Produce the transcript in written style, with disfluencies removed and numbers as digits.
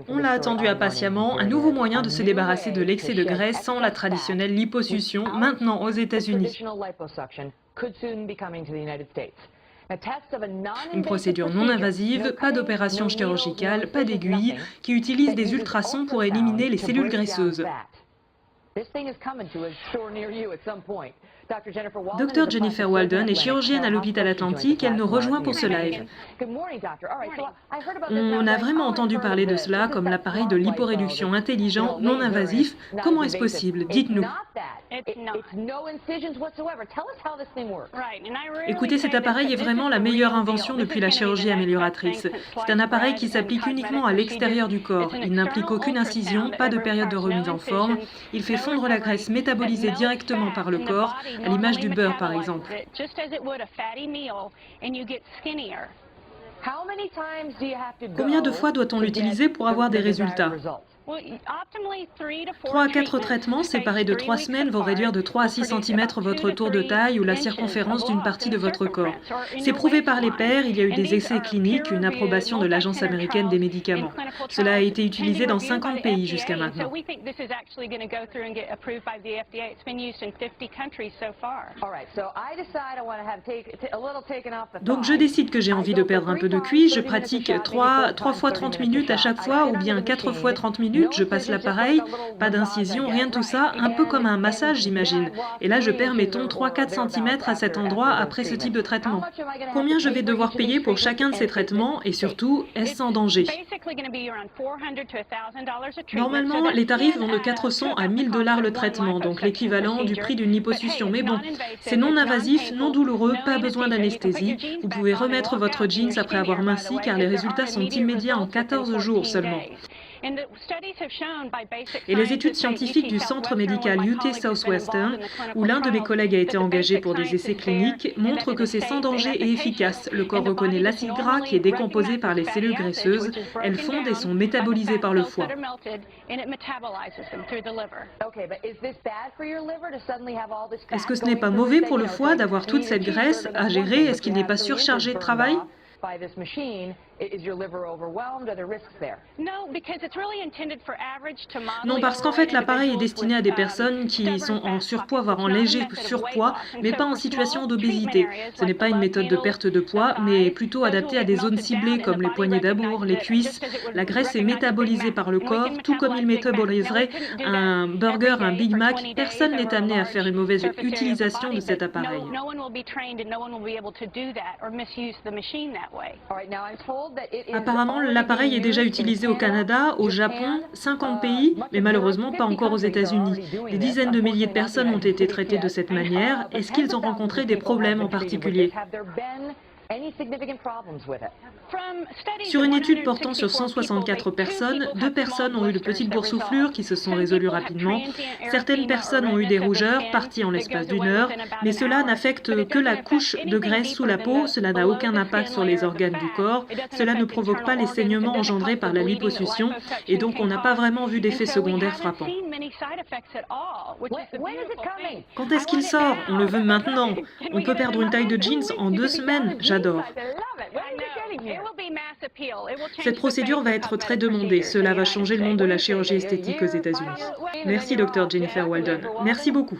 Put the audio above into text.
On l'a attendu impatiemment, un nouveau moyen de se débarrasser de l'excès de graisse sans la traditionnelle liposuction, maintenant aux États-Unis. Une procédure non invasive, pas d'opération chirurgicale, pas d'aiguille, qui utilise des ultrasons pour éliminer les cellules graisseuses. Dr Jennifer Walden est chirurgienne à l'hôpital Atlantique, elle nous rejoint pour ce live. On a vraiment entendu parler de cela comme l'appareil de liporéduction intelligent, non invasif. Comment est-ce possible? Dites-nous. Écoutez, cet appareil est vraiment la meilleure invention depuis la chirurgie amélioratrice. C'est un appareil qui s'applique uniquement à l'extérieur du corps. Il n'implique aucune incision, pas de période de remise en forme. Il fait fondre la graisse métabolisée directement par le corps, à l'image du beurre par exemple. Combien de fois doit-on l'utiliser pour avoir des résultats? 3 à 4 traitements séparés de 3 semaines vont réduire de 3 à 6 cm votre tour de taille ou la circonférence d'une partie de votre corps. C'est prouvé par les pairs, il y a eu des essais cliniques, une approbation de l'Agence américaine des médicaments. Cela a été utilisé dans 50 pays jusqu'à maintenant. Donc je décide que j'ai envie de perdre un peu de cuisse, je pratique 3 fois 30 minutes à chaque fois ou bien 4 fois 30 minutes. Je passe l'appareil, pas d'incision, rien de tout ça, un peu comme un massage j'imagine. Et là je perds mettons 3-4 cm à cet endroit après ce type de traitement. Combien je vais devoir payer pour chacun de ces traitements et surtout, est-ce sans danger? Normalement, les tarifs vont de 400 à 1000 $ le traitement, donc l'équivalent du prix d'une liposuction. Mais bon, c'est non invasif, non douloureux, pas besoin d'anesthésie. Vous pouvez remettre votre jeans après avoir minci car les résultats sont immédiats en 14 jours seulement. Et les études scientifiques du centre médical UT Southwestern, où l'un de mes collègues a été engagé pour des essais cliniques, montrent que c'est sans danger et efficace. Le corps reconnaît l'acide gras qui est décomposé par les cellules graisseuses. Elles fondent et sont métabolisées par le foie. Est-ce que ce n'est pas mauvais pour le foie d'avoir toute cette graisse à gérer? Est-ce qu'il n'est pas surchargé de travail? Non, parce qu'en fait, l'appareil est destiné à des personnes qui sont en surpoids, voire en léger surpoids, mais pas en situation d'obésité. Ce n'est pas une méthode de perte de poids, mais plutôt adaptée à des zones ciblées comme les poignées d'amour, les cuisses. La graisse est métabolisée par le corps, tout comme il métaboliserait un burger, un Big Mac. Personne n'est amené à faire une mauvaise utilisation de cet appareil. Apparemment, l'appareil est déjà utilisé au Canada, au Japon, 50 pays, mais malheureusement pas encore aux États-Unis. Des dizaines de milliers de personnes ont été traitées de cette manière. Est-ce qu'ils ont rencontré des problèmes en particulier? Sur une étude portant sur 164 personnes, 2 personnes ont eu de petites boursouflures qui se sont résolues rapidement. Certaines personnes ont eu des rougeurs, parties en l'espace d'une heure, mais cela n'affecte que la couche de graisse sous la peau, cela n'a aucun impact sur les organes du corps, cela ne provoque pas les saignements engendrés par la liposuction, et donc on n'a pas vraiment vu d'effets secondaires frappants. Quand est-ce qu'il sort? On le veut maintenant. On peut perdre une taille de jeans en 2 semaines. J'adore. Cette procédure va être très demandée. Cela va changer le monde de la chirurgie esthétique aux États-Unis. Merci Dr Jennifer Walden. Merci beaucoup.